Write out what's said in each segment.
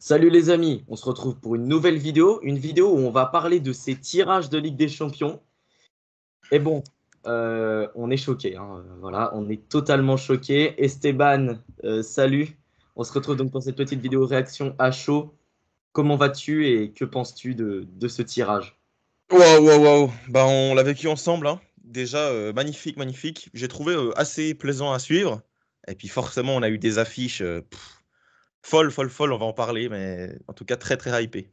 Salut les amis, on se retrouve pour une nouvelle vidéo, une vidéo où on va parler de ces tirages de Ligue des Champions. Et bon, on est choqués, hein, voilà, on est totalement choqués. Esteban, salut. On se retrouve donc pour cette petite vidéo réaction à chaud. Comment vas-tu et que penses-tu de ce tirage? Waouh, waouh, waouh. Bah, on l'a vécu ensemble, hein. Déjà, magnifique, magnifique. J'ai trouvé assez plaisant à suivre. Et puis forcément, on a eu des affiches folles, folles, folles. On va en parler, mais en tout cas, très, très hypé.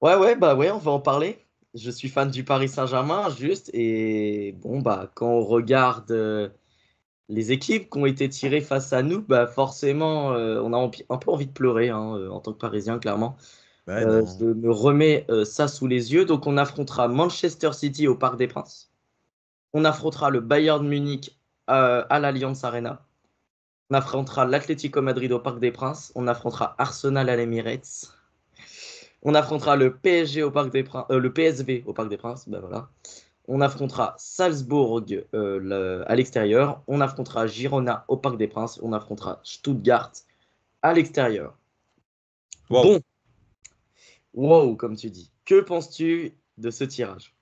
Ouais, on va en parler. Je suis fan du Paris Saint-Germain, juste. Et bon, bah, quand on regarde les équipes qui ont été tirées face à nous, bah forcément, on a un peu envie de pleurer hein, en tant que Parisien, clairement. Ouais, Je non. me remets ça sous les yeux. Donc, on affrontera Manchester City au Parc des Princes. On affrontera le Bayern Munich à l'Allianz Arena. On affrontera l'Atlético Madrid au Parc des Princes. On affrontera Arsenal à l'Emirates. On affrontera le PSG au Parc des Princes, le PSV au Parc des Princes. Ben voilà. On affrontera Salzbourg à l'extérieur. On affrontera Girona au Parc des Princes. On affrontera Stuttgart à l'extérieur. Waouh. Bon, wow, comme tu dis. Que penses-tu de ce tirage?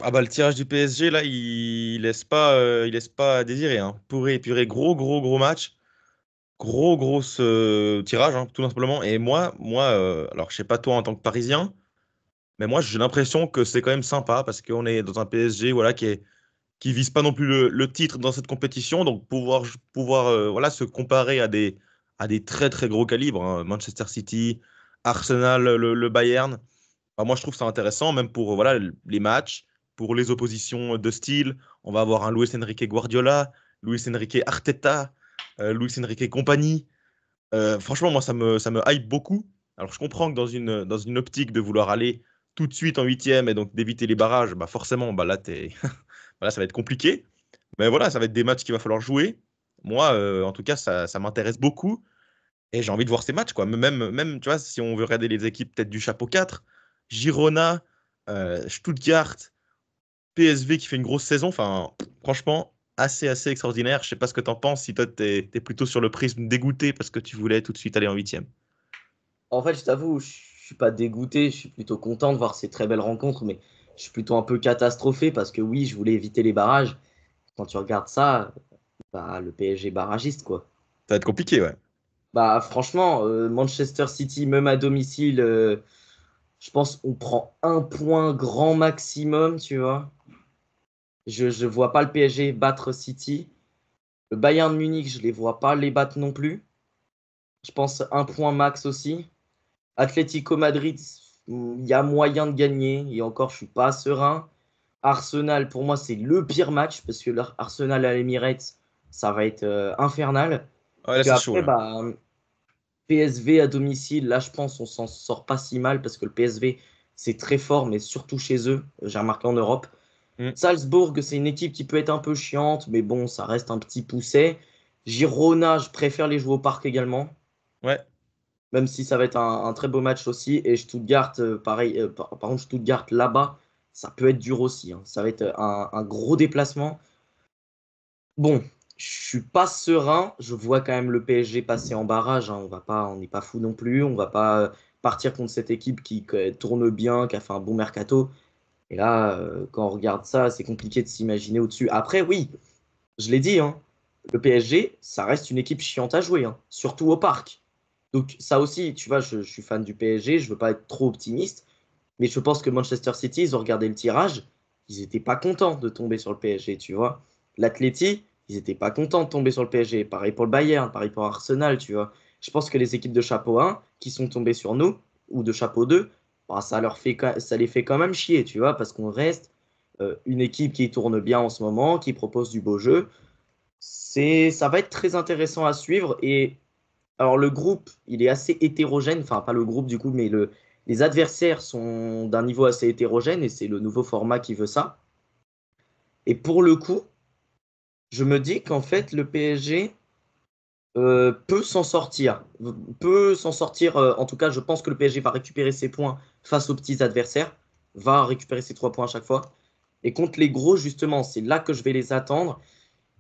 Ah bah, le tirage du PSG, là, il laisse pas à désirer, hein. Purée, purée, gros, gros, gros match. Gros, gros tirage, hein, tout simplement. Et alors, je sais pas toi en tant que Parisien, mais moi, j'ai l'impression que c'est quand même sympa parce qu'on est dans un PSG, voilà, qui vise pas non plus le titre dans cette compétition. Donc pouvoir voilà, se comparer à des très très gros calibres, hein, Manchester City, Arsenal, le Bayern. Bah, moi, je trouve ça intéressant, même pour voilà, les matchs, pour les oppositions de style. On va avoir un Luis Enrique Guardiola, Luis Enrique Arteta, Luis Enrique Compagnie. Franchement, moi, ça me hype beaucoup. Alors, je comprends que dans une optique de vouloir aller tout de suite en huitième et donc d'éviter les barrages, bah forcément, bah là, voilà, ça va être compliqué. Mais voilà, ça va être des matchs qu'il va falloir jouer. Moi, en tout cas, ça m'intéresse beaucoup et j'ai envie de voir ces matchs, quoi. Même, tu vois, si on veut regarder les équipes peut-être du chapeau 4, Girona, Stuttgart, PSV qui fait une grosse saison. Enfin, franchement, assez extraordinaire. Je sais pas ce que tu en penses, si toi, t'es plutôt sur le prisme dégoûté parce que tu voulais tout de suite aller en huitième. En fait, je t'avoue, je suis pas dégoûté, je suis plutôt content de voir ces très belles rencontres, mais je suis plutôt un peu catastrophé parce que oui, je voulais éviter les barrages. Quand tu regardes ça, bah, le PSG barragiste, quoi. Ça va être compliqué, ouais. Bah, franchement, Manchester City, même à domicile, je pense qu'on prend un point grand maximum, tu vois. Je vois pas le PSG battre City. Le Bayern Munich, je les vois pas les battre non plus. Je pense un point max aussi. Atlético Madrid, il y a moyen de gagner. Et encore, je suis pas serein. Arsenal, pour moi, c'est le pire match parce que l'Arsenal à l'Emirates, ça va être infernal. Ouais, là, Puis c'est chaud, après, là. bah, PSV à domicile, là, je pense on s'en sort pas si mal parce que le PSV, c'est très fort, mais surtout chez eux, j'ai remarqué en Europe. Hmm. Salzbourg, c'est une équipe qui peut être un peu chiante, mais bon, ça reste un petit pousset. Girona, je préfère les jouer au parc également, Ouais. même si ça va être un très beau match aussi. Et Stuttgart, pareil, par contre, Stuttgart là-bas, ça peut être dur aussi, hein. Ça va être un gros déplacement. Bon, je suis pas serein. Je vois quand même le PSG passer en barrage, hein. On n'est pas fou non plus. On va pas partir contre cette équipe qui tourne bien, qui a fait un bon mercato. Et là, quand on regarde ça, c'est compliqué de s'imaginer au-dessus. Après, oui, je l'ai dit, hein, le PSG, ça reste une équipe chiante à jouer, hein, surtout au parc. Donc ça aussi, tu vois, je suis fan du PSG, je veux pas être trop optimiste, mais je pense que Manchester City, ils ont regardé le tirage, ils n'étaient pas contents de tomber sur le PSG, tu vois. L'Atleti, ils n'étaient pas contents de tomber sur le PSG. Pareil pour le Bayern, pareil pour Arsenal, tu vois. Je pense que les équipes de chapeau 1 qui sont tombées sur nous, ou de chapeau 2, bah, ça les fait quand même chier, tu vois, parce qu'on reste une équipe qui tourne bien en ce moment, qui propose du beau jeu. Ça va être très intéressant à suivre. Et alors, le groupe, il est assez hétérogène. Enfin, pas le groupe du coup, mais les adversaires sont d'un niveau assez hétérogène et c'est le nouveau format qui veut ça. Et pour le coup, je me dis qu'en fait, le PSG peut s'en sortir. Peut s'en sortir. En tout cas, je pense que le PSG va récupérer ses points face aux petits adversaires, va récupérer ses 3 points à chaque fois. Et contre les gros, justement, c'est là que je vais les attendre.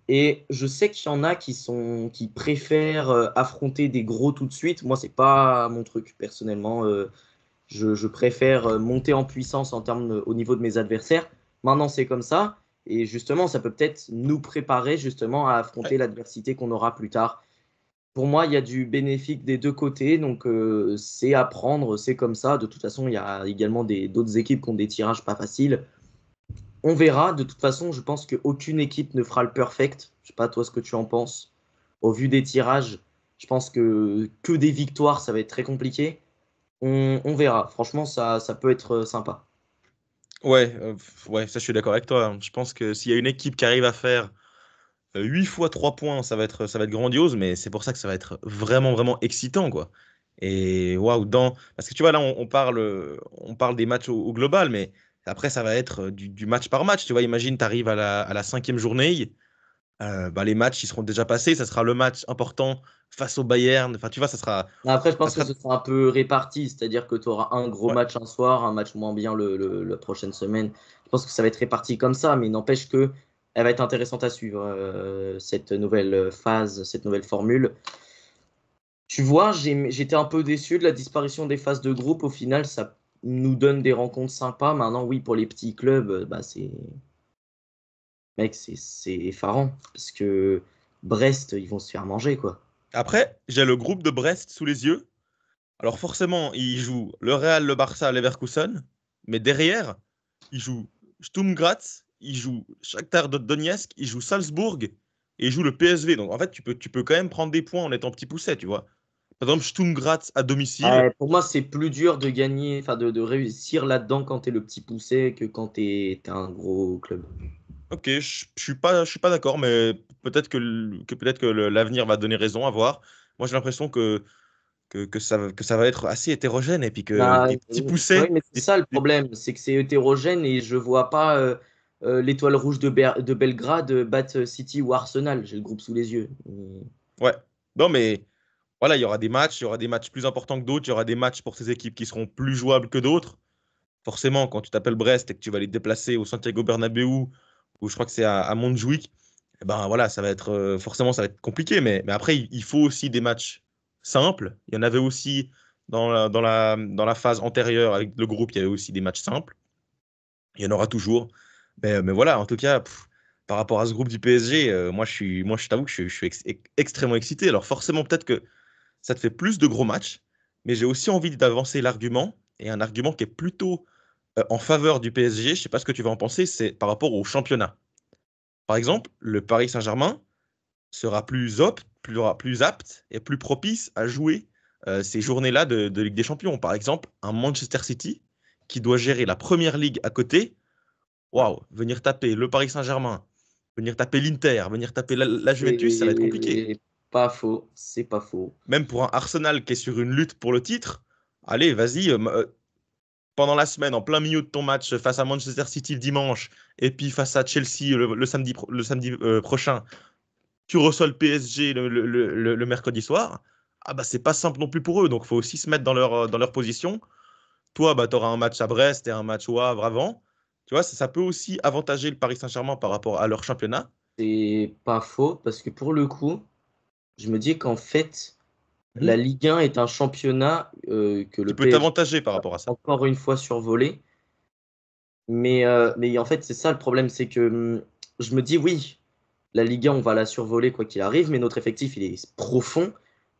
Et je sais qu'il y en a qui préfèrent affronter des gros tout de suite. Moi, c'est pas mon truc, personnellement. Je préfère monter en puissance au niveau de mes adversaires. Maintenant, c'est comme ça. Et justement, ça peut peut-être nous préparer justement à affronter Ouais. l'adversité qu'on aura plus tard. Pour moi, il y a du bénéfique des deux côtés. Donc, c'est à prendre. C'est comme ça. De toute façon, il y a également d'autres équipes qui ont des tirages pas faciles. On verra. De toute façon, je pense qu'aucune équipe ne fera le perfect. Je sais pas toi ce que tu en penses. Au vu des tirages, je pense que des victoires, ça va être très compliqué. On verra. Franchement, ça peut être sympa. Ouais, ouais, ça je suis d'accord avec toi, hein. Je pense que s'il y a une équipe qui arrive à faire 8 fois 3 points, ça va être grandiose, mais c'est pour ça que ça va être vraiment, vraiment excitant, quoi. Et waouh, parce que tu vois, là, on parle des matchs au global, mais après, ça va être du match par match. Tu vois, imagine, tu arrives à la cinquième journée, bah, les matchs, ils seront déjà passés, ça sera le match important face au Bayern. Enfin, tu vois, Après, je ça pense que sera, ce sera un peu réparti, c'est-à-dire que tu auras un gros ouais. match un soir, un match moins bien la prochaine semaine. Je pense que ça va être réparti comme ça, mais il n'empêche que elle va être intéressante à suivre, cette nouvelle phase, cette nouvelle formule. Tu vois, j'étais un peu déçu de la disparition des phases de groupe. Au final, ça nous donne des rencontres sympas. Maintenant, oui, pour les petits clubs, bah, mec, c'est effarant, parce que Brest, ils vont se faire manger, quoi. Après, j'ai le groupe de Brest sous les yeux. Alors forcément, ils jouent le Real, le Barça, Leverkusen, mais derrière, ils jouent Sturm Graz, ils jouent Shakhtar Donetsk, ils jouent Salzbourg et ils jouent le PSV. Donc en fait, tu peux quand même prendre des points en étant petit pousset, tu vois. Par exemple, Sturm Graz à domicile. Pour moi, c'est plus dur de gagner, enfin de réussir là-dedans quand t'es le petit poussé que quand t'es un gros club. Ok, je suis pas d'accord, mais peut-être que l'avenir va donner raison à voir. Moi, j'ai l'impression que ça va être assez hétérogène et puis que Bah, des petits oui, poussets, mais c'est ça le problème, c'est que c'est hétérogène et je vois pas l'étoile rouge de Belgrade battre City ou Arsenal. J'ai le groupe sous les yeux. ouais. Non, mais voilà, il y aura des matchs plus importants que d'autres, il y aura des matchs pour ces équipes qui seront plus jouables que d'autres. Forcément, quand tu t'appelles Brest et que tu vas les déplacer au Santiago Bernabéu, ou je crois que c'est à Montjuic, eh ben voilà, ça va être forcément ça va être compliqué. Mais après, il faut aussi des matchs simples. Il y en avait aussi dans la phase antérieure avec le groupe, il y avait aussi des matchs simples. Il y en aura toujours. Mais voilà, en tout cas, par rapport à ce groupe du PSG, moi, je t'avoue que je suis extrêmement excité. Alors forcément, peut-être que ça te fait plus de gros matchs, mais j'ai aussi envie d'avancer l'argument, et un argument qui est plutôt en faveur du PSG, je ne sais pas ce que tu vas en penser, c'est par rapport au championnat. Par exemple, le Paris Saint-Germain sera plus apte et plus propice à jouer ces journées-là de Ligue des Champions. Par exemple, un Manchester City qui doit gérer la Première Ligue à côté, waouh, venir taper le Paris Saint-Germain, venir taper l'Inter, venir taper la Juventus, ça va être compliqué. C'est pas faux, c'est pas faux. Même pour un Arsenal qui est sur une lutte pour le titre, allez, vas-y, pendant la semaine, en plein milieu de ton match face à Manchester City le dimanche, et puis face à Chelsea le samedi prochain, tu reçois le PSG le mercredi soir, ah bah c'est pas simple non plus pour eux, donc il faut aussi se mettre dans leur position. Toi, bah, tu auras un match à Brest et un match au Havre avant. Tu vois, ça peut aussi avantager le Paris Saint-Germain par rapport à leur championnat. C'est pas faux parce que pour le coup, je me dis qu'en fait, la Mhm. Ligue 1 est un championnat que Qui le peut PSG t'avantager par a rapport à ça. encore une fois survolé. Mais en fait, c'est ça le problème, c'est que je me dis oui, la Ligue 1, on va la survoler quoi qu'il arrive, mais notre effectif, il est profond,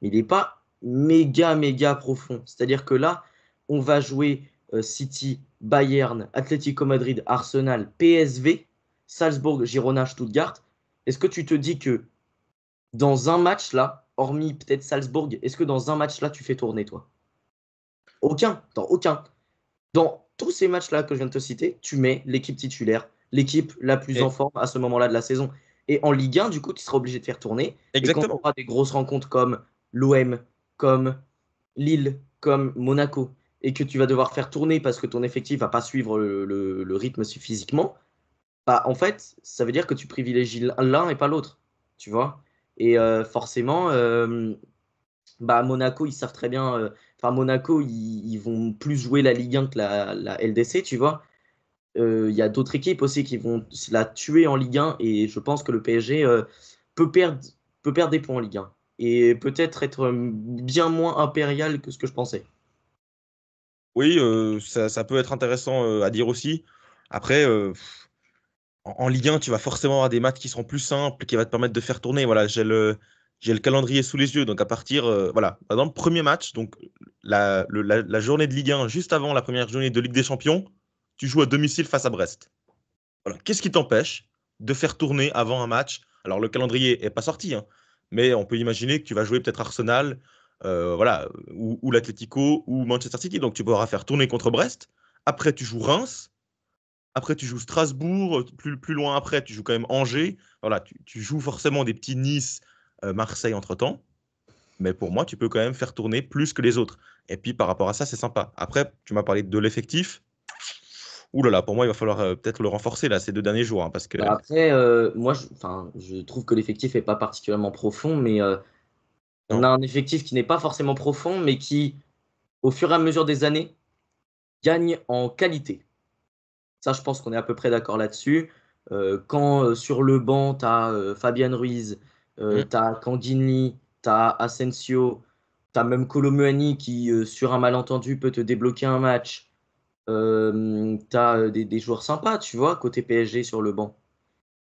mais il n'est pas méga, méga profond. C'est-à-dire que là, on va jouer City, Bayern, Atlético Madrid, Arsenal, PSV, Salzbourg, Girona, Stuttgart. Est-ce que tu te dis que dans un match là, hormis peut-être Salzbourg, est-ce que dans un match là, tu fais tourner toi? Aucun, dans aucun. Dans tous ces matchs-là que je viens de te citer, tu mets l'équipe titulaire, l'équipe la plus en Et forme à ce moment-là de la saison. Et en Ligue 1, du coup, tu seras obligé de faire tourner. Et quand on exactement. aura des grosses rencontres comme l'OM, comme Lille, comme Monaco, et que tu vas devoir faire tourner parce que ton effectif va pas suivre le rythme physiquement, bah, en fait, ça veut dire que tu privilégies l'un et pas l'autre. Tu vois? Et forcément, bah, Monaco, ils savent très bien. Enfin, Monaco, ils vont plus jouer la Ligue 1 que la LDC, tu vois. Il y a d'autres équipes aussi qui vont se la tuer en Ligue 1 et je pense que le PSG peut perdre, peut perdre des points en Ligue 1 et peut-être être bien moins impérial que ce que je pensais. Oui, ça peut être intéressant à dire aussi. Après, en Ligue 1, tu vas forcément avoir des matchs qui seront plus simples, qui vont te permettre de faire tourner. Voilà, j'ai le calendrier sous les yeux. Donc, à partir, voilà, par exemple, premier match, donc la journée de Ligue 1, juste avant la première journée de Ligue des Champions, tu joues à domicile face à Brest. Voilà. Qu'est-ce qui t'empêche de faire tourner avant un match? Alors, le calendrier n'est pas sorti, hein, mais on peut imaginer que tu vas jouer peut-être Arsenal, voilà, ou l'Atlético, ou Manchester City. Donc, tu pourras faire tourner contre Brest. Après, tu joues Reims. Après, tu joues Strasbourg. Plus loin après, tu joues quand même Angers. Voilà, tu joues forcément des petits Nice, Marseille entre-temps. Mais pour moi, tu peux quand même faire tourner plus que les autres. Et puis, par rapport à ça, c'est sympa. Après, tu m'as parlé de l'effectif. Ouh là là, pour moi, il va falloir peut-être le renforcer là, ces 2 derniers jours, hein, parce que. Bah après, moi, enfin, je trouve que l'effectif n'est pas particulièrement profond, mais on a Non. un effectif qui n'est pas forcément profond, mais qui, au fur et à mesure des années, gagne en qualité. Ça, je pense qu'on est à peu près d'accord là-dessus. Quand sur le banc, tu as Fabian Ruiz, Hmm. tu as Canguigny, tu as Asensio, tu as même Kolo Muani qui, sur un malentendu, peut te débloquer un match. Tu as des joueurs sympas, tu vois, côté PSG sur le banc.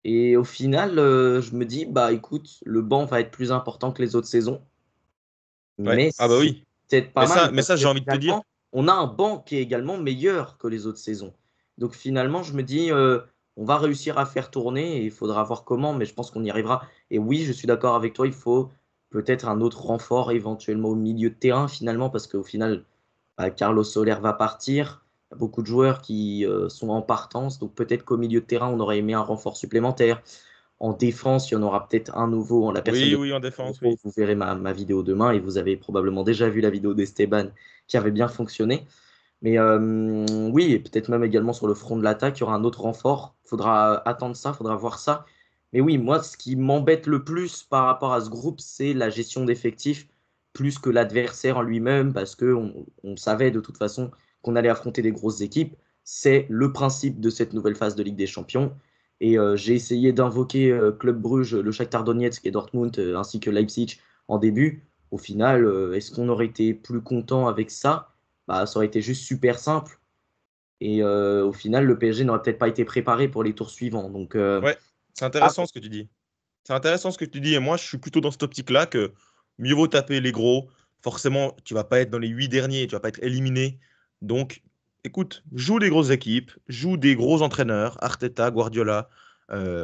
Et au final, je me dis, bah écoute, le banc va être plus important que les autres saisons. Ouais. Mais Ah bah c'est oui. peut-être pas Mais mal ça, mais parce ça, que j'ai envie de te dire. finalement, on a un banc qui est également meilleur que les autres saisons. Donc finalement, je me dis, on va réussir à faire tourner et il faudra voir comment, mais je pense qu'on y arrivera. Et oui, je suis d'accord avec toi, il faut peut-être un autre renfort éventuellement au milieu de terrain finalement, parce qu'au final, bah, Carlos Soler va partir. Il y a beaucoup de joueurs qui sont en partance, donc peut-être qu'au milieu de terrain, on aurait aimé un renfort supplémentaire. En défense, il y en aura peut-être un nouveau en la personne Oui, de. oui, en défense, Vous oui. verrez ma vidéo demain et vous avez probablement déjà vu la vidéo d'Esteban qui avait bien fonctionné. Mais oui, et peut-être même également sur le front de l'attaque, il y aura un autre renfort. Il faudra attendre ça, il faudra voir ça. Mais oui, moi, ce qui m'embête le plus par rapport à ce groupe, c'est la gestion d'effectifs plus que l'adversaire en lui-même, parce qu'on savait de toute façon qu'on allait affronter des grosses équipes. C'est le principe de cette nouvelle phase de Ligue des Champions. Et j'ai essayé d'invoquer Club Bruges, le Shakhtar Donetsk et Dortmund, ainsi que Leipzig en début. Au final, est-ce qu'on aurait été plus content avec ça? Bah, ça aurait été juste super simple. Et au final, le PSG n'aurait peut-être pas été préparé pour les tours suivants. Donc, Ouais, c'est ah, intéressant ce que tu dis. C'est intéressant ce que tu dis. Et moi, je suis plutôt dans cette optique-là que mieux vaut taper les gros. Forcément, tu vas pas être dans les 8 derniers, tu vas pas être éliminé. Donc, écoute, joue des grosses équipes, joue des gros entraîneurs, Arteta, Guardiola.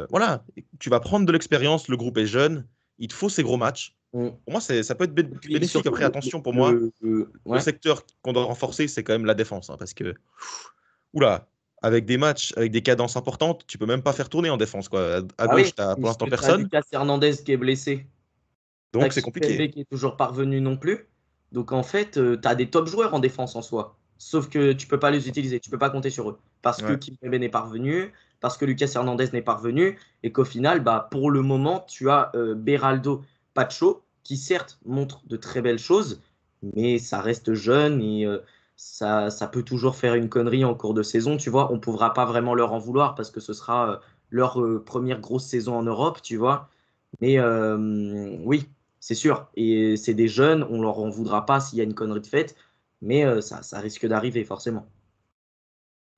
Voilà, tu vas prendre de l'expérience. Le groupe est jeune. Il te faut ces gros matchs. on- Pour moi, ça peut être et puis bénéfique. surtout, Après, attention, pour moi, le ouais. secteur qu'on doit renforcer, c'est quand même la défense, hein, parce que oula, avec des matchs, avec des cadences importantes, tu peux même pas faire tourner en défense, quoi. À Ah oui, gauche, tu as pour l'instant puisque tu as personne, Lucas Hernandez qui est blessé. T'as donc c'est Kimpembe compliqué. qui est toujours parvenu non plus. Donc en fait, tu as des top joueurs en défense en soi. Sauf que tu peux pas les utiliser, tu peux pas compter sur eux. Parce que Ouais. Kimpembe n'est pas revenu, parce que Lucas Hernandez n'est pas revenu, et qu'au final, bah, pour le moment, tu as Beraldo Pacho, qui certes montre de très belles choses, mais ça reste jeune et ça peut toujours faire une connerie en cours de saison. Tu vois, on ne pourra pas vraiment leur en vouloir parce que ce sera leur première grosse saison en Europe, tu vois. Mais oui, c'est sûr. Et c'est des jeunes, on leur en voudra pas s'il y a une connerie de faite, mais ça risque d'arriver forcément.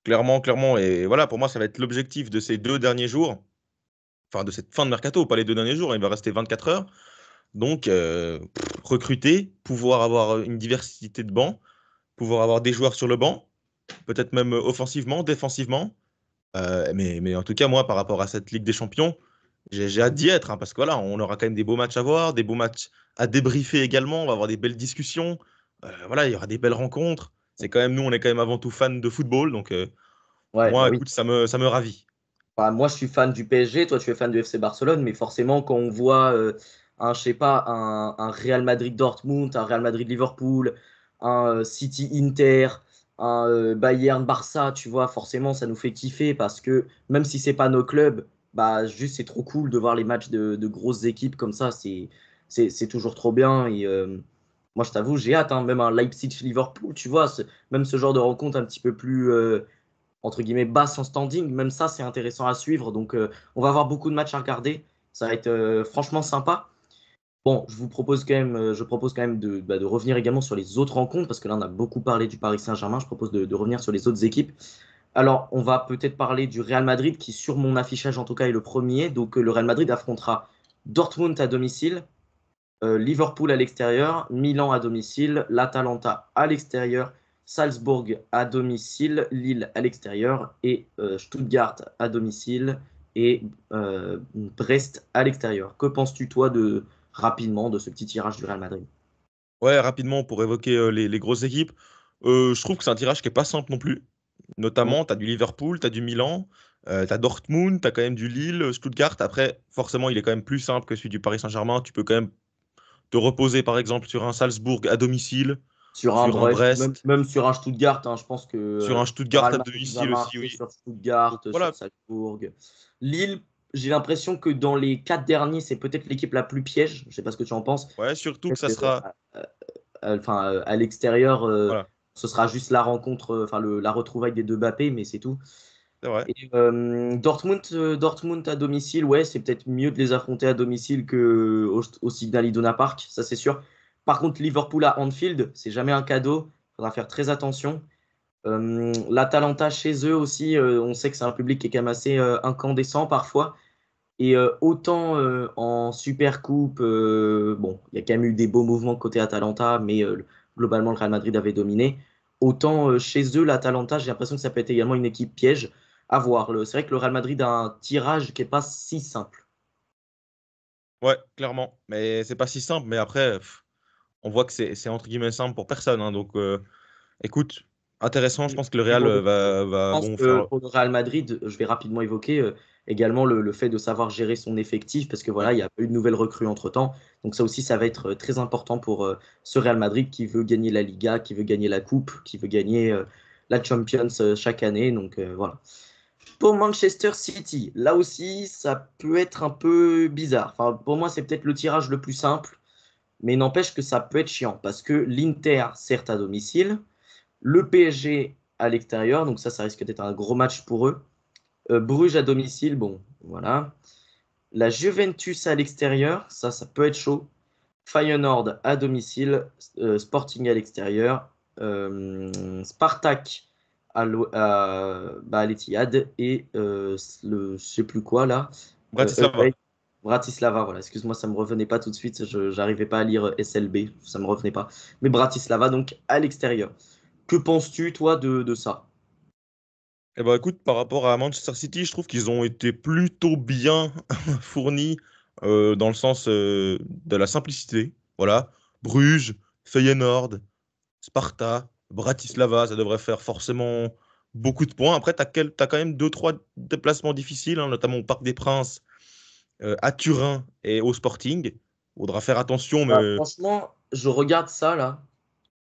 Clairement, clairement. Et voilà, pour moi, ça va être l'objectif de ces 2 derniers jours, enfin de cette fin de mercato, pas les 2 derniers jours, il va rester 24 heures. Donc, recruter, pouvoir avoir une diversité de bancs, pouvoir avoir des joueurs sur le banc, peut-être même offensivement, défensivement. Mais en tout cas, moi, par rapport à cette Ligue des Champions, j'ai hâte d'y être, hein, parce que voilà, on aura quand même des beaux matchs à voir, des beaux matchs à débriefer également, on va avoir des belles discussions. Voilà, il y aura des belles rencontres. C'est quand même, nous, on est quand même avant tout fans de football, donc Ouais, bah moi, oui. écoute, ça me ravit. Bah, moi, je suis fan du PSG, toi, tu es fan du FC Barcelone, mais forcément, quand on voit je sais pas, un Real Madrid-Dortmund, un Real Madrid-Liverpool, un City-Inter, un Bayern-Barça, tu vois, forcément, ça nous fait kiffer parce que même si c'est pas nos clubs, bah, juste, c'est trop cool de voir les matchs de grosses équipes comme ça. C'est toujours trop bien. Et moi, je t'avoue, j'ai hâte, hein, même un Leipzig-Liverpool, tu vois, même ce genre de rencontre un petit peu plus entre guillemets basse en standing. Même ça, c'est intéressant à suivre. Donc, on va avoir beaucoup de matchs à regarder. Ça va être franchement sympa. Bon, je propose quand même de revenir également sur les autres rencontres, parce que là, on a beaucoup parlé du Paris Saint-Germain. Je propose de revenir sur les autres équipes. Alors, on va peut-être parler du Real Madrid, qui, sur mon affichage en tout cas, est le premier. Donc, le Real Madrid affrontera Dortmund à domicile, Liverpool à l'extérieur, Milan à domicile, l'Atalanta à l'extérieur, Salzbourg à domicile, Lille à l'extérieur et Stuttgart à domicile et Brest à l'extérieur. Que penses-tu, toi, rapidement de ce petit tirage du Real Madrid? Ouais, rapidement, pour évoquer les grosses équipes, je trouve que c'est un tirage qui est pas simple non plus. Mm. Notamment, tu as du Liverpool, tu as du Milan, tu as Dortmund, tu as quand même du Lille, Stuttgart. Après, forcément, il est quand même plus simple que celui du Paris Saint-Germain. Tu peux quand même te reposer, par exemple, sur un Salzbourg à domicile, Sur un sur un Brest, même, Brest, même sur un Stuttgart, hein, je pense que sur un le Stuttgart Real à Madrid va domicile aussi, marcher oui. sur Stuttgart, Donc sur voilà, Salzbourg. Lille, j'ai l'impression que dans les quatre derniers, c'est peut-être l'équipe la plus piège. Je ne sais pas ce que tu en penses. ouais, surtout que Peut-être ça sera. à l'extérieur, Voilà, ce sera juste la rencontre, la retrouvaille des deux Mbappé, mais c'est tout. c'est vrai. Et Dortmund à domicile, ouais, c'est peut-être mieux de les affronter à domicile au Signal Iduna Park, ça c'est sûr. Par contre, Liverpool à Anfield, c'est jamais un cadeau. Il faudra faire très attention. L'Atalanta chez eux aussi, on sait que c'est un public qui est quand même assez incandescent parfois. Et autant en Super Coupe, bon, il y a quand même eu des beaux mouvements côté Atalanta, mais globalement, le Real Madrid avait dominé. Autant chez eux, l'Atalanta, j'ai l'impression que ça peut être également une équipe piège. À voir. C'est vrai que le Real Madrid a un tirage qui n'est pas si simple. Ouais, clairement. Mais c'est pas si simple. Mais après, on voit que c'est entre guillemets simple pour personne, hein. Donc, écoute, intéressant. Je pense que le Et Real va pense bon que faire. pour le Real Madrid, je vais rapidement évoquer également le fait de savoir gérer son effectif, parce que Oui. voilà, il y a eu de nouvelles recrues entre-temps. Donc ça aussi, ça va être très important pour ce Real Madrid qui veut gagner la Liga, qui veut gagner la Coupe, qui veut gagner la Champions chaque année. Donc voilà. Pour Manchester City, là aussi, ça peut être un peu bizarre. Enfin, pour moi, c'est peut-être le tirage le plus simple, mais n'empêche que ça peut être chiant, parce que l'Inter, certes à domicile, le PSG à l'extérieur, donc ça risque d'être un gros match pour eux. Bruges à domicile, bon, voilà. La Juventus à l'extérieur, ça peut être chaud. Feyenoord à domicile, Sporting à l'extérieur, Spartak à l'Etihad et je sais plus quoi là. Bratislava. Bratislava, voilà, excuse-moi, ça me revenait pas tout de suite, je n'arrivais pas à lire SLB, ça me revenait pas. Mais Bratislava, donc à l'extérieur. Que penses-tu, toi, de ça? Eh ben, écoute, par rapport à Manchester City, je trouve qu'ils ont été plutôt bien fournis dans le sens de la simplicité. Voilà. Bruges, Feyenoord, Sparta, Bratislava, ça devrait faire forcément beaucoup de points. Après, tu as, quand même deux, trois déplacements difficiles, hein, notamment au Parc des Princes, à Turin et au Sporting. Faudra faire attention, Bah, mais franchement, je regarde ça là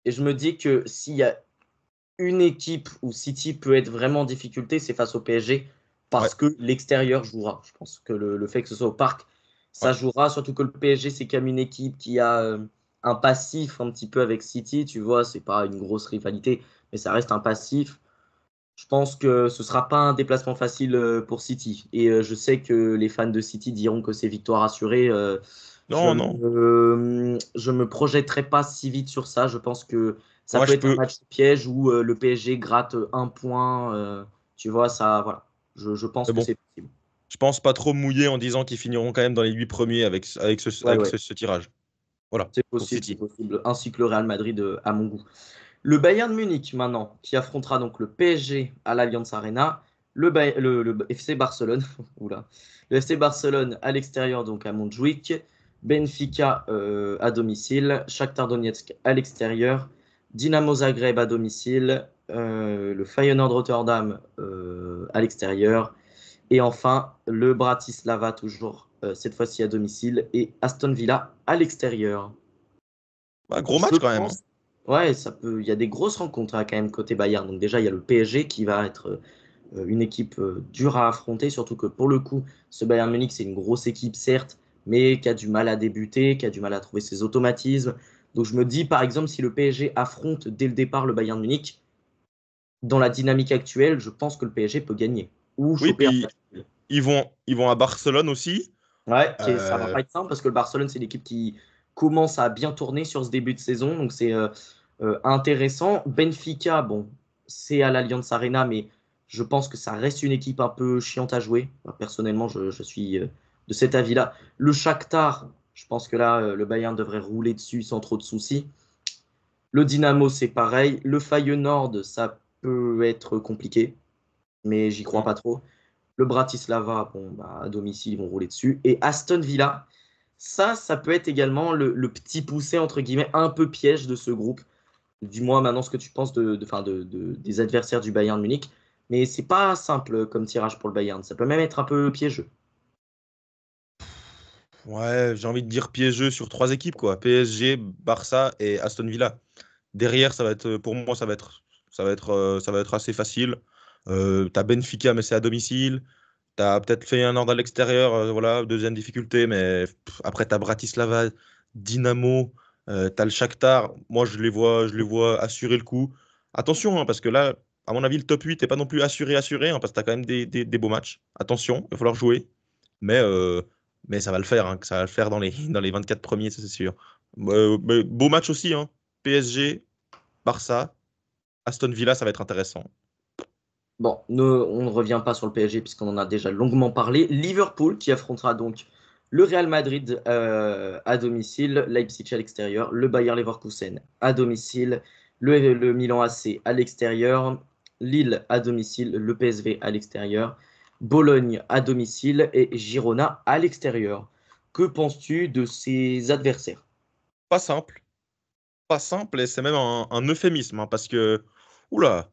et je me dis que s'il y a une équipe où City peut être vraiment en difficulté, c'est face au PSG ouais, parce que l'extérieur jouera. Je pense que le fait que ce soit au parc, ouais. ça jouera. Surtout que le PSG, c'est quand même une équipe qui a un passif un petit peu avec City. Tu vois, c'est pas une grosse rivalité, mais ça reste un passif. Je pense que ce sera pas un déplacement facile pour City. Et je sais que les fans de City diront que c'est victoire assurée. Non, non. Je me projetterai pas si vite sur ça. Je pense que ça Moi, peut je être un peux. match piège où le PSG gratte un point. Tu vois, ça, voilà. Je pense Mais que bon, c'est possible. je pense pas trop mouiller en disant qu'ils finiront quand même dans les 8 premiers Ouais, ouais, ce tirage. Voilà, c'est pour possible, c'est City. possible. Ainsi que le Real Madrid à mon goût. Le Bayern Munich maintenant, qui affrontera donc le PSG à l'Allianz Arena, le FC Barcelone, oula, le FC Barcelone à l'extérieur donc à Montjuic, Benfica à domicile, Shakhtar Donetsk à l'extérieur, Dynamo Zagreb à domicile, le Feyenoord Rotterdam à l'extérieur, et enfin le Bratislava toujours cette fois-ci à domicile et Aston Villa à l'extérieur. Ouais, gros Je match quand même, hein. pense, ouais, ça peut. Il y a des grosses rencontres hein, quand même côté Bayern. Donc déjà, il y a le PSG qui va être une équipe dure à affronter, surtout que pour le coup, ce Bayern Munich, c'est une grosse équipe, certes, mais qui a du mal à débuter, qui a du mal à trouver ses automatismes. Donc je me dis, par exemple, si le PSG affronte dès le départ le Bayern Munich, dans la dynamique actuelle, je pense que le PSG peut gagner ou Oui, choper un puis match nul. ils vont à Barcelone aussi. Ouais, ça va Euh, pas être simple parce que le Barcelone, c'est l'équipe qui commence à bien tourner sur ce début de saison, donc c'est intéressant. Benfica, bon, c'est à l'Allianz Arena, mais je pense que ça reste une équipe un peu chiante à jouer. Enfin, personnellement, je suis de cet avis-là. Le Shakhtar, je pense que là, le Bayern devrait rouler dessus sans trop de soucis. Le Dynamo, c'est pareil. Le Feyenoord, ça peut être compliqué, mais j'y crois hmm. pas trop. Le Bratislava, bon, bah, à domicile, ils vont rouler dessus. Et Aston Villa, ça peut être également le petit poussé, entre guillemets, un peu piège de ce groupe. Dis-moi maintenant ce que tu penses des adversaires du Bayern Munich. Mais c'est pas simple comme tirage pour le Bayern. Ça peut même être un peu piégeux. Ouais, j'ai envie de dire piégeux sur trois équipes, quoi. PSG, Barça et Aston Villa. Derrière, ça va être, pour moi, ça va être assez facile. T'as Benfica, mais c'est à domicile. T'as peut-être fait un ordre à l'extérieur, voilà, deuxième difficulté, mais après, t'as Bratislava, Dynamo, t'as le Shakhtar. Moi, je les vois assurer le coup. Attention, hein, parce que là, à mon avis, le top 8 n'est pas non plus assuré, hein, parce que t'as quand même des beaux matchs. Attention, il va falloir jouer. Mais, euh, mais ça va le faire, hein, ça va le faire dans les 24 premiers, ça, c'est sûr. Mais beau match aussi, hein. PSG, Barça, Aston Villa, ça va être intéressant. Bon, on ne revient pas sur le PSG puisqu'on en a déjà longuement parlé. Liverpool qui affrontera donc le Real Madrid à domicile, Leipzig à l'extérieur, le Bayer Leverkusen à domicile, le Milan AC à l'extérieur, Lille à domicile, le PSV à l'extérieur, Bologne à domicile et Girona à l'extérieur. Que penses-tu de ces adversaires? Pas simple, pas simple, et c'est même un euphémisme, hein, parce que, oula,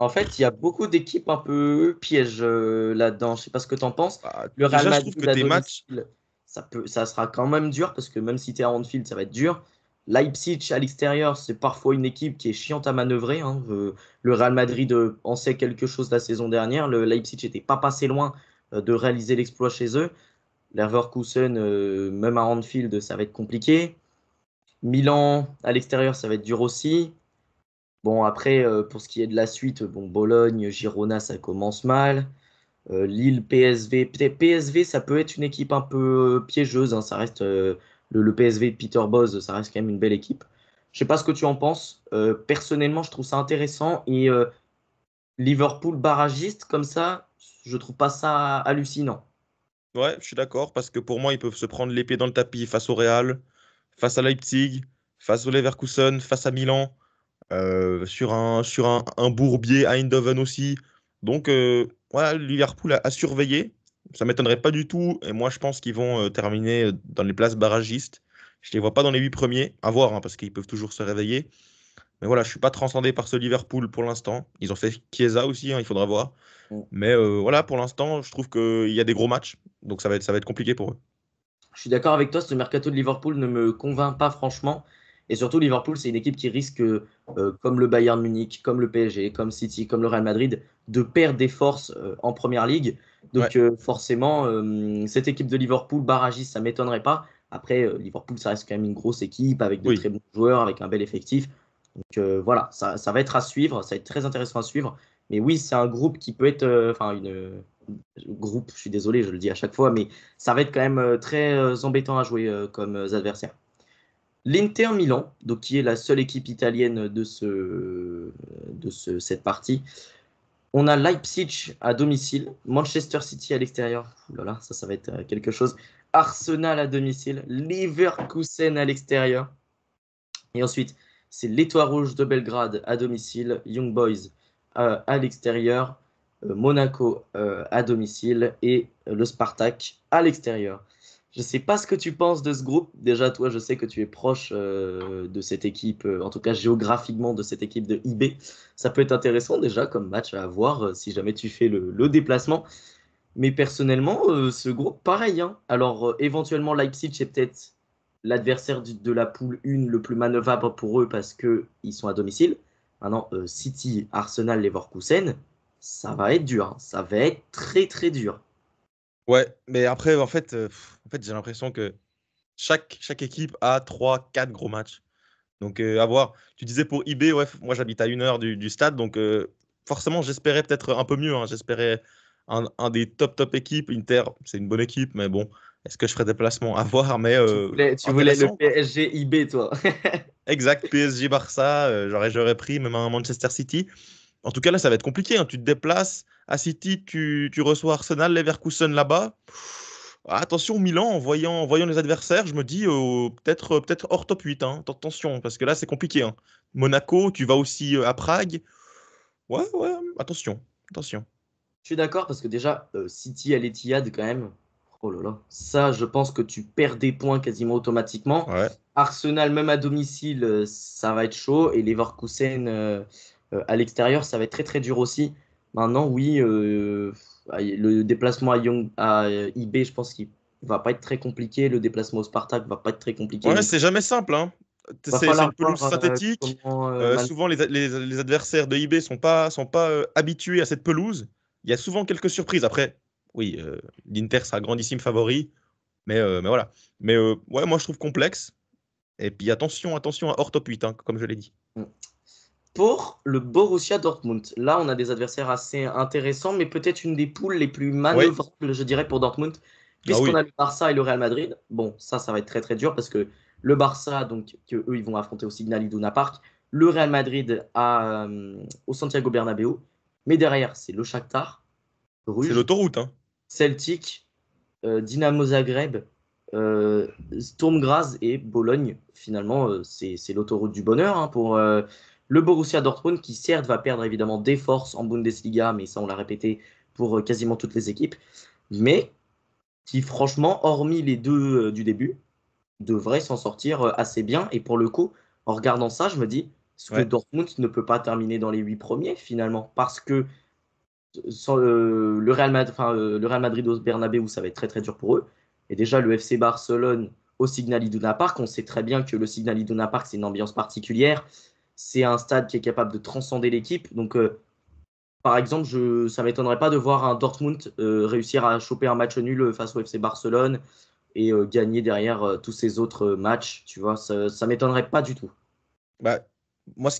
En fait, il y a beaucoup d'équipes un peu pièges là-dedans. Je sais pas ce que tu en penses. bah, Le Real déjà, je trouve que Madrid à tes matchs, domicile, ça sera quand même dur parce que même si tu es à Anfield, ça va être dur. Leipzig à l'extérieur, c'est parfois une équipe qui est chiante à manœuvrer, hein. Le Real Madrid en sait quelque chose la saison dernière. Le Leipzig n'était pas passé loin de réaliser l'exploit chez eux. Leverkusen, même à Anfield, ça va être compliqué. Milan à l'extérieur, ça va être dur aussi. Bon, après, pour ce qui est de la suite, bon, Bologne, Girona, ça commence mal. Lille, PSV. Peut-être PSV, ça peut être une équipe un peu piégeuse, hein. Ça reste le PSV de Peter Bosz, ça reste quand même une belle équipe. Je sais pas ce que tu en penses. Personnellement, je trouve ça intéressant. Et Liverpool barragiste comme ça, je trouve pas ça hallucinant. ouais, je suis d'accord, parce que pour moi, ils peuvent se prendre les pieds dans le tapis face au Real, face à Leipzig, face au Leverkusen, face à Milan, sur un bourbier à Eindhoven aussi. Donc, voilà, Liverpool à surveiller. Ça m'étonnerait pas du tout. Et moi, je pense qu'ils vont terminer dans les places barragistes. Je les vois pas dans les 8 premiers. À voir, hein, parce qu'ils peuvent toujours se réveiller. Mais voilà, je suis pas transcendé par ce Liverpool pour l'instant. Ils ont fait Chiesa aussi, hein, il faudra voir. Mais voilà, pour l'instant, je trouve qu'il y a des gros matchs. Donc, ça va être compliqué pour eux. Je suis d'accord avec toi, ce mercato de Liverpool ne me convainc pas franchement. Et surtout, Liverpool, c'est une équipe qui risque, comme le Bayern Munich, comme le PSG, comme City, comme le Real Madrid, de perdre des forces en Première Ligue. Ouais. Donc forcément, cette équipe de Liverpool, barragiste, ça ne m'étonnerait pas. Après, Liverpool, ça reste quand même une grosse équipe avec de très Oui. bons joueurs, avec un bel effectif. Donc voilà, ça va être à suivre, ça va être très intéressant à suivre. Mais oui, c'est un groupe qui peut être, enfin groupe, je suis désolé, je le dis à chaque fois, mais ça va être quand même très embêtant à jouer comme adversaire. L'Inter Milan, donc qui est la seule équipe italienne cette partie. On a Leipzig à domicile, Manchester City à l'extérieur. Ouh là là, ça va être quelque chose. Arsenal à domicile, Leverkusen à l'extérieur. Et ensuite, c'est l'Étoile Rouge de Belgrade à domicile, Young Boys à l'extérieur, Monaco à domicile et le Spartak à l'extérieur. Je ne sais pas ce que tu penses de ce groupe. Déjà, toi, je sais que tu es proche de cette équipe, en tout cas géographiquement de cette équipe de IB. Ça peut être intéressant déjà comme match à avoir si jamais tu fais le déplacement. Mais personnellement, ce groupe, pareil, hein. Alors, éventuellement, Leipzig est peut-être l'adversaire de la poule 1 le plus manœuvrable pour eux parce qu'ils sont à domicile. Maintenant, City, Arsenal, Leverkusen, ça va être dur, hein. Ça va être très, très dur. Ouais, mais après, en fait, j'ai l'impression que chaque équipe a 3, 4 gros matchs. Donc, à voir. Tu disais pour IB, ouais, moi j'habite à 1 heure du stade, donc forcément, j'espérais peut-être un peu mieux, hein. J'espérais un des top équipes. Inter, c'est une bonne équipe, mais bon, est-ce que je ferai des placements à voir? Mais Tu voulais le intéressant, quoi. PSG IB, toi. Exact, PSG Barça, j'aurais pris même un Manchester City. En tout cas, là, ça va être compliqué, hein. Tu te déplaces à City, tu reçois Arsenal, Leverkusen là-bas. Attention, Milan, en voyant les adversaires, je me dis peut-être hors top 8, hein. Attention, parce que là, c'est compliqué, hein. Monaco, tu vas aussi à Prague. Ouais, ouais, attention, attention. Je suis d'accord parce que déjà, City à l'Etihad, quand même, oh là là, ça, je pense que tu perds des points quasiment automatiquement. Ouais. Arsenal, même à domicile, ça va être chaud. Et Leverkusen à l'extérieur, ça va être très très dur aussi. Maintenant, oui, le déplacement à IB, je pense qu'il va pas être très compliqué. Le déplacement au Spartak va pas être très compliqué Ouais, non plus. c'est jamais simple, hein. Va C'est falloir une pelouse voir synthétique. comment Souvent, les adversaires de IB sont pas habitués à cette pelouse. Il y a souvent quelques surprises. Après, oui, l'Inter sera grandissime favori, mais voilà. Mais ouais, moi, je trouve complexe. Et puis attention à hors top 8, hein, comme je l'ai dit. pour le Borussia Dortmund. Là, on a des adversaires assez intéressants, mais peut-être une des poules les plus Oui, manœuvrables, je dirais, pour Dortmund, ah puisqu'on oui, a le Barça et le Real Madrid. Bon, ça va être très très dur parce que le Barça, donc, que eux, ils vont affronter au Signal Iduna Park, le Real Madrid au Santiago Bernabéu, mais derrière, c'est le Shakhtar, c'est Bruges, l'autoroute, hein. Celtic, Dynamo Zagreb, Sturm Graz et Bologne. Finalement, c'est l'autoroute du bonheur pour le Borussia Dortmund qui certes va perdre évidemment des forces en Bundesliga, mais ça on l'a répété pour quasiment toutes les équipes, mais qui franchement, hormis les deux du début, devrait s'en sortir assez bien. Et pour le coup, en regardant ça, je me dis, est-ce que Ouais. Dortmund ne peut pas terminer dans les 8 premiers finalement? Parce que sans, le Real Madrid au Bernabéu, ça va être très très dur pour eux. Et déjà, le FC Barcelone au Signal Iduna Park, on sait très bien que le Signal Iduna Park, c'est une ambiance particulière. C'est un stade qui est capable de transcender l'équipe. Donc, par exemple, ça ne m'étonnerait pas de voir un Dortmund réussir à choper un match nul face au FC Barcelone et gagner derrière tous ces autres matchs. Tu vois, ça ne m'étonnerait pas du tout. Bah, moi,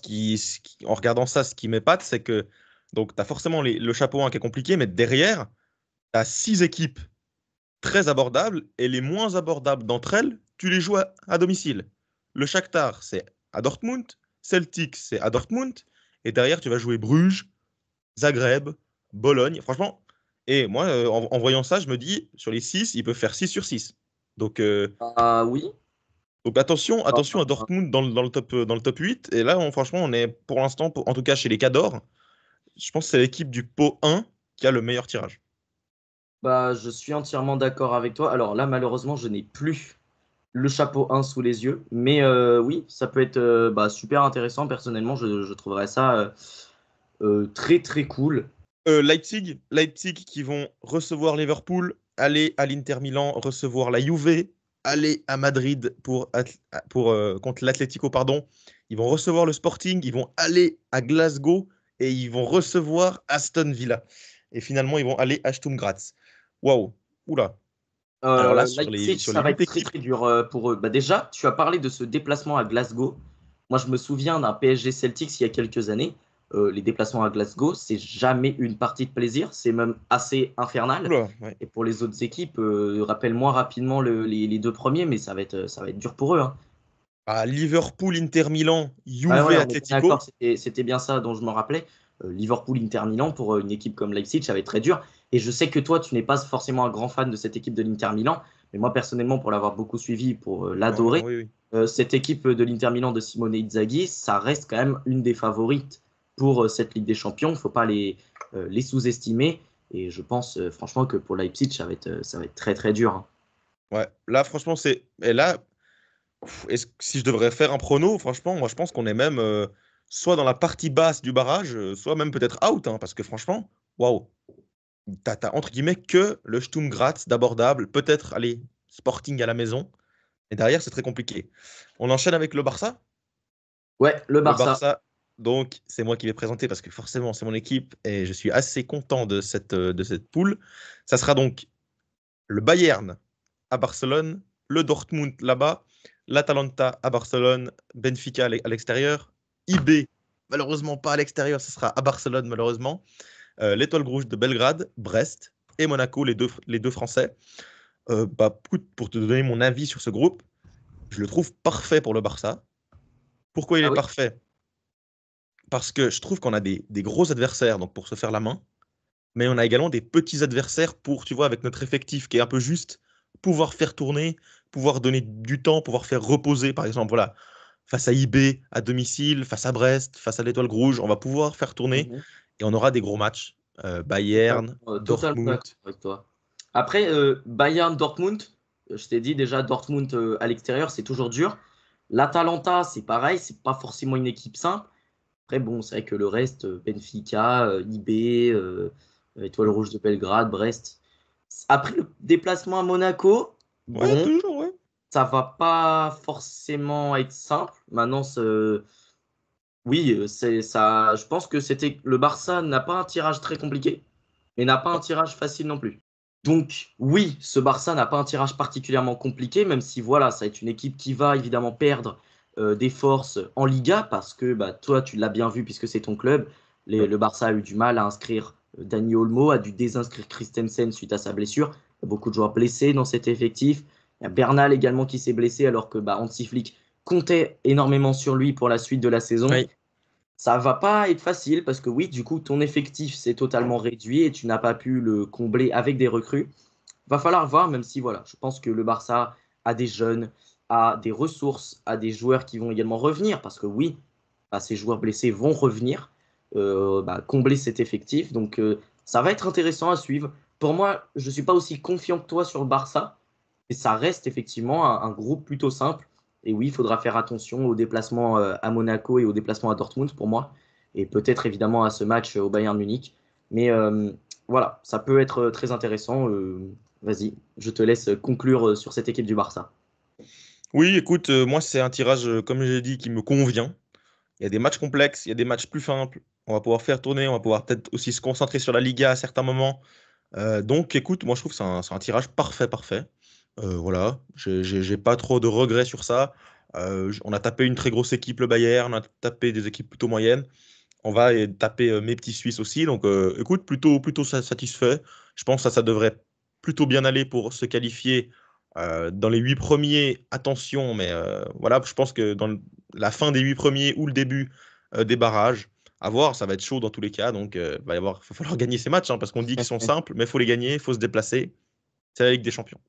en regardant ça, ce qui m'épate, c'est que donc tu as forcément le chapeau 1 qui est compliqué, mais derrière, tu as 6 équipes très abordables et les moins abordables d'entre elles, tu les joues à domicile. Le Shakhtar, c'est à Dortmund. Celtic, c'est à Dortmund. Et derrière, tu vas jouer Bruges, Zagreb, Bologne. Franchement, et moi, en voyant ça, je me dis, sur les 6, ils peuvent faire 6 sur 6. Donc, Ah oui. attention à Dortmund dans le top 8. Et là, franchement, on est pour l'instant, en tout cas chez les Cadors, je pense que c'est l'équipe du pot 1 qui a le meilleur tirage. Bah, je suis entièrement d'accord avec toi. Alors là, malheureusement, je n'ai plus le chapeau 1 sous les yeux. Mais oui, ça peut être bah, super intéressant. Personnellement, je trouverais ça très très cool. Leipzig qui vont recevoir Liverpool, aller à l'Inter Milan recevoir la Juve, aller à Madrid contre l'Atlético, pardon. Ils vont recevoir le Sporting, ils vont aller à Glasgow et ils vont recevoir Aston Villa. Et finalement, ils vont aller à Sturm Graz. Waouh, oula. Alors là, sur les, Leipzig, sur les ça va 8 être très équipes, très dur pour eux. Bah, déjà, tu as parlé de ce déplacement à Glasgow. Moi, je me souviens d'un PSG Celtics il y a quelques années. Les déplacements à Glasgow, c'est jamais une partie de plaisir. C'est même assez infernal. oula, ouais. Et pour les autres équipes, rappelle-moi rapidement les deux premiers, mais ça va être dur pour eux, hein. À Liverpool, Inter Milan, Ouais, ouais, Juve, on est bien d'accord, Atlético. c'était bien ça dont je me rappelais. Liverpool, Inter Milan, pour une équipe comme Leipzig, ça va être très dur. Et je sais que toi, tu n'es pas forcément un grand fan de cette équipe de l'Inter Milan, mais moi, personnellement, pour l'avoir beaucoup suivi, pour Ah, l'adorer, oui, oui. cette équipe de l'Inter Milan de Simone Inzaghi, ça reste quand même une des favorites pour cette Ligue des Champions. Il ne faut pas les sous-estimer. Et je pense franchement que pour Leipzig, ça va être très, très dur, hein. Ouais, là, franchement, c'est. Et là, si je devrais faire un prono, franchement, moi je pense qu'on est même soit dans la partie basse du barrage, soit même peut-être out, hein, parce que franchement, waouh, t'as entre guillemets que le Sturm Graz d'abordable, peut-être aller Sporting à la maison, et derrière c'est très compliqué. On enchaîne avec le Barça. Ouais, le Le Barça. Barça, donc c'est moi qui vais présenter parce que forcément c'est mon équipe et je suis assez content de cette poule. Ça sera donc le Bayern à Barcelone, le Dortmund là-bas, l'Atalanta à Barcelone, Benfica à l'extérieur, IB malheureusement pas à l'extérieur, ce sera à Barcelone, malheureusement. L'Étoile Rouge de Belgrade, Brest et Monaco, les deux Français. Écoute, pour te donner mon avis sur ce groupe, je le trouve parfait pour le Barça. Pourquoi il Ah est oui? parfait? Parce que je trouve qu'on a des gros adversaires donc pour se faire la main, mais on a également des petits adversaires pour, tu vois, avec notre effectif qui est un peu juste, pouvoir faire tourner, pouvoir donner du temps, pouvoir faire reposer, par exemple, voilà, face à IB à domicile, face à Brest, face à l'Étoile Rouge, on va pouvoir faire tourner Mhm. et on aura des gros matchs. Totalement, Bayern, totalement Dortmund. d'accord avec toi. Après, Bayern Dortmund, je t'ai dit déjà, Dortmund à l'extérieur, c'est toujours dur. L'Atalanta, c'est pareil, c'est pas forcément une équipe simple. Après, bon, c'est vrai que le reste, Benfica, IB, Étoile Rouge de Belgrade, Brest. Après, le déplacement à Monaco, Ouais, bon, toujours, ouais. ça va pas forcément être simple. Maintenant, oui, c'est ça. Je pense que c'était le Barça n'a pas un tirage très compliqué, mais n'a pas un tirage facile non plus. Donc oui, ce Barça n'a pas un tirage particulièrement compliqué, même si voilà, ça va être une équipe qui va évidemment perdre des forces en Liga, parce que bah, toi, tu l'as bien vu puisque c'est ton club. Ouais. Le Barça a eu du mal à inscrire Dani Olmo, a dû désinscrire Christensen suite à sa blessure. Il y a beaucoup de joueurs blessés dans cet effectif. Il y a Bernal également qui s'est blessé alors que bah, Hansi Flick comptait énormément sur lui pour la suite de la saison. Oui. Ça va pas être facile parce que oui, du coup, ton effectif s'est totalement réduit et tu n'as pas pu le combler avec des recrues. Va falloir voir, même si voilà, je pense que le Barça a des jeunes, a des ressources, a des joueurs qui vont également revenir parce que oui, bah, ces joueurs blessés vont revenir, bah, combler cet effectif. Donc ça va être intéressant à suivre. Pour moi, je ne suis pas aussi confiant que toi sur le Barça, mais ça reste effectivement un groupe plutôt simple. Et oui, il faudra faire attention aux déplacements à Monaco et aux déplacements à Dortmund pour moi. Et peut-être évidemment à ce match au Bayern Munich. Mais voilà, ça peut être très intéressant. Vas-y, je te laisse conclure sur cette équipe du Barça. Oui, écoute, moi, c'est un tirage, comme j'ai dit, qui me convient. Il y a des matchs complexes, il y a des matchs plus simples. On va pouvoir faire tourner, on va pouvoir peut-être aussi se concentrer sur la Liga à certains moments. Donc, écoute, moi, je trouve que c'est un tirage parfait, parfait. Voilà, j'ai pas trop de regrets sur ça. On a tapé une très grosse équipe, le Bayern, on a tapé des équipes plutôt moyennes. On va taper mes petits Suisses aussi. Donc, écoute, plutôt satisfait. Je pense que ça devrait plutôt bien aller pour se qualifier dans les 8 premiers. Attention, mais voilà, je pense que dans la fin des 8 premiers ou le début des barrages, à voir, ça va être chaud dans tous les cas. Donc, va falloir gagner ces matchs hein, parce qu'on dit qu'ils sont simples, mais il faut les gagner, il faut se déplacer. C'est la Ligue des Champions.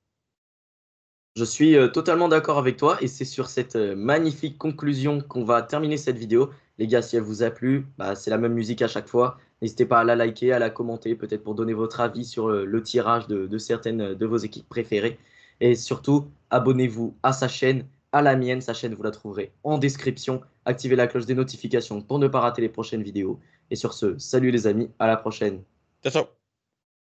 Je suis totalement d'accord avec toi et c'est sur cette magnifique conclusion qu'on va terminer cette vidéo. Les gars, si elle vous a plu, bah, c'est la même musique à chaque fois. N'hésitez pas à la liker, à la commenter, peut-être pour donner votre avis sur le tirage de certaines de vos équipes préférées. Et surtout, abonnez-vous à sa chaîne, à la mienne. Sa chaîne, vous la trouverez en description. Activez la cloche des notifications pour ne pas rater les prochaines vidéos. Et sur ce, salut les amis, à la prochaine. Ciao, ciao.